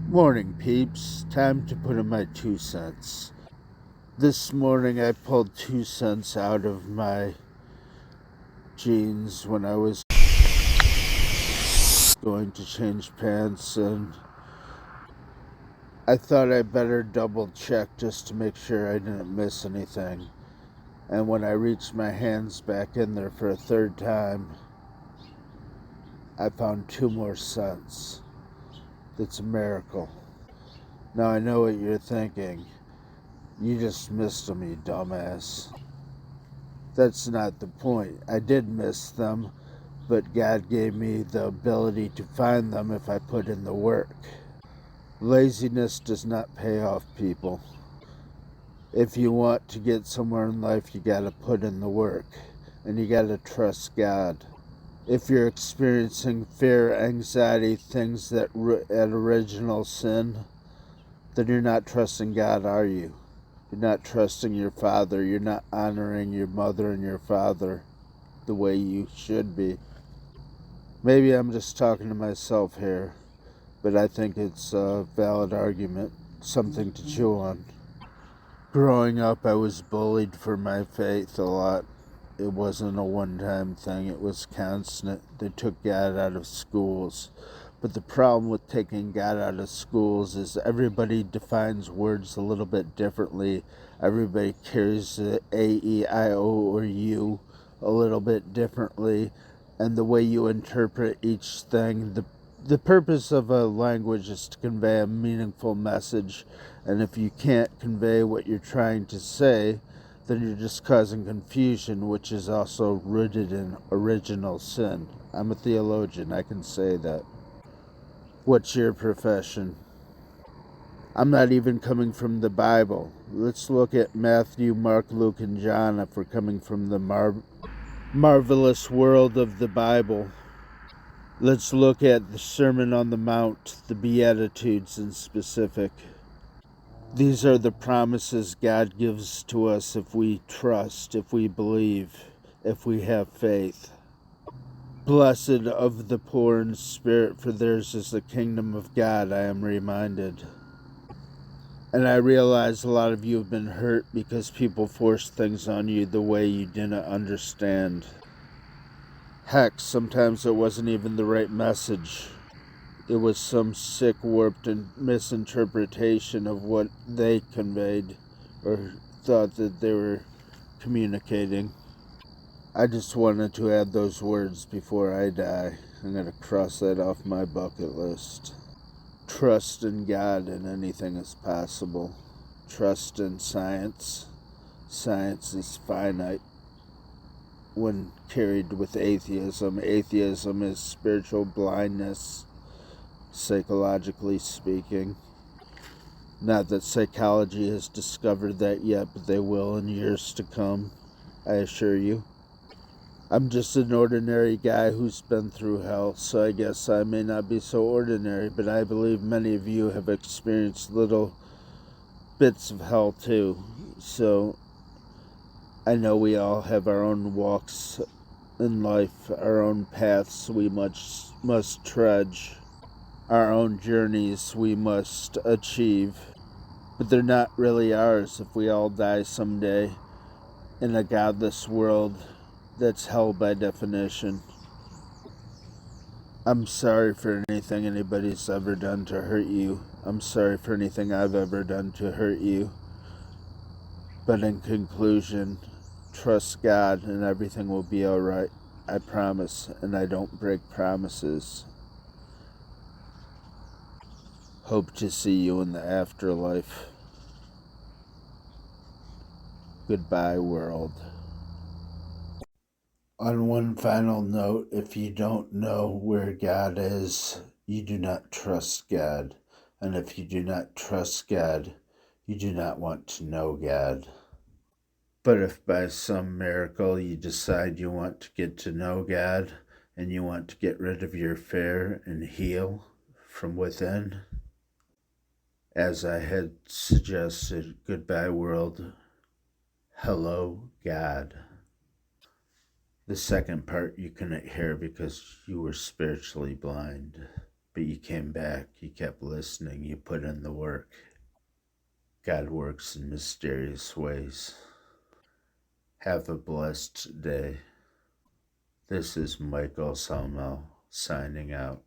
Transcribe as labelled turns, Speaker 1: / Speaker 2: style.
Speaker 1: Morning, peeps. Time to put in my 2 cents. This morning I pulled 2 cents out of my jeans when I was going to change pants, and I thought I better double check just to make sure I didn't miss anything. And when I reached my hands back in there for a third time, I found 2 more cents. It's a miracle. Now I know what you're thinking. You just missed them, you dumbass. That's not the point. I did miss them, but God gave me the ability to find them if I put in the work. Laziness does not pay off, people. If you want to get somewhere in life, you gotta put in the work, and you gotta trust God. If you're experiencing fear, anxiety, things that at original sin, then you're not trusting God, are you? You're not trusting your father. You're not honoring your mother and your father the way you should be. Maybe I'm just talking to myself here, but I think it's a valid argument, something to chew on. Growing up, I was bullied for my faith a lot. It wasn't a one-time thing. It was constant. They took God out of schools. But the problem with taking God out of schools is everybody defines words a little bit differently. Everybody carries the A, E, I, O, or U a little bit differently. And the way you interpret each thing, the purpose of a language is to convey a meaningful message. And if you can't convey what you're trying to say, then you're just causing confusion, which is also rooted in original sin. I'm a theologian, I can say that. What's your profession? I'm not even coming from the Bible. Let's look at Matthew, Mark, Luke, and John if we're coming from the marvelous world of the Bible. Let's look at the Sermon on the Mount, the Beatitudes in specific. These are the promises God gives to us if we trust, if we believe, if we have faith. Blessed of the poor in spirit, for theirs is the kingdom of God, I am reminded. And I realize a lot of you have been hurt because people forced things on you the way you didn't understand. Heck, sometimes it wasn't even the right message. It was some sick, warped misinterpretation of what they conveyed or thought that they were communicating. I just wanted to add those words before I die. I'm going to cross that off my bucket list. Trust in God and anything is possible. Trust in science. Science is finite when carried with atheism. Atheism is spiritual blindness, psychologically speaking. Not that psychology has discovered that yet, but they will in years to come, I assure you. I'm just an ordinary guy who's been through hell, so I guess I may not be so ordinary, but I believe many of you have experienced little bits of hell too. So I know we all have our own walks in life, our own paths we must trudge, our own journeys we must achieve, but they're not really ours if we all die someday in a godless world that's hell by definition. I'm sorry for anything anybody's ever done to hurt you. I'm sorry for anything I've ever done to hurt you. But in conclusion, trust God and everything will be alright. I promise, and I don't break promises. Hope to see you in the afterlife. Goodbye, world. On one final note, if you don't know where God is, you do not trust God. And if you do not trust God, you do not want to know God. But if by some miracle you decide you want to get to know God and you want to get rid of your fear and heal from within, as I had suggested, goodbye world, hello God. The second part you couldn't hear because you were spiritually blind. But you came back, you kept listening, you put in the work. God works in mysterious ways. Have a blessed day. This is Michael Salmo signing out.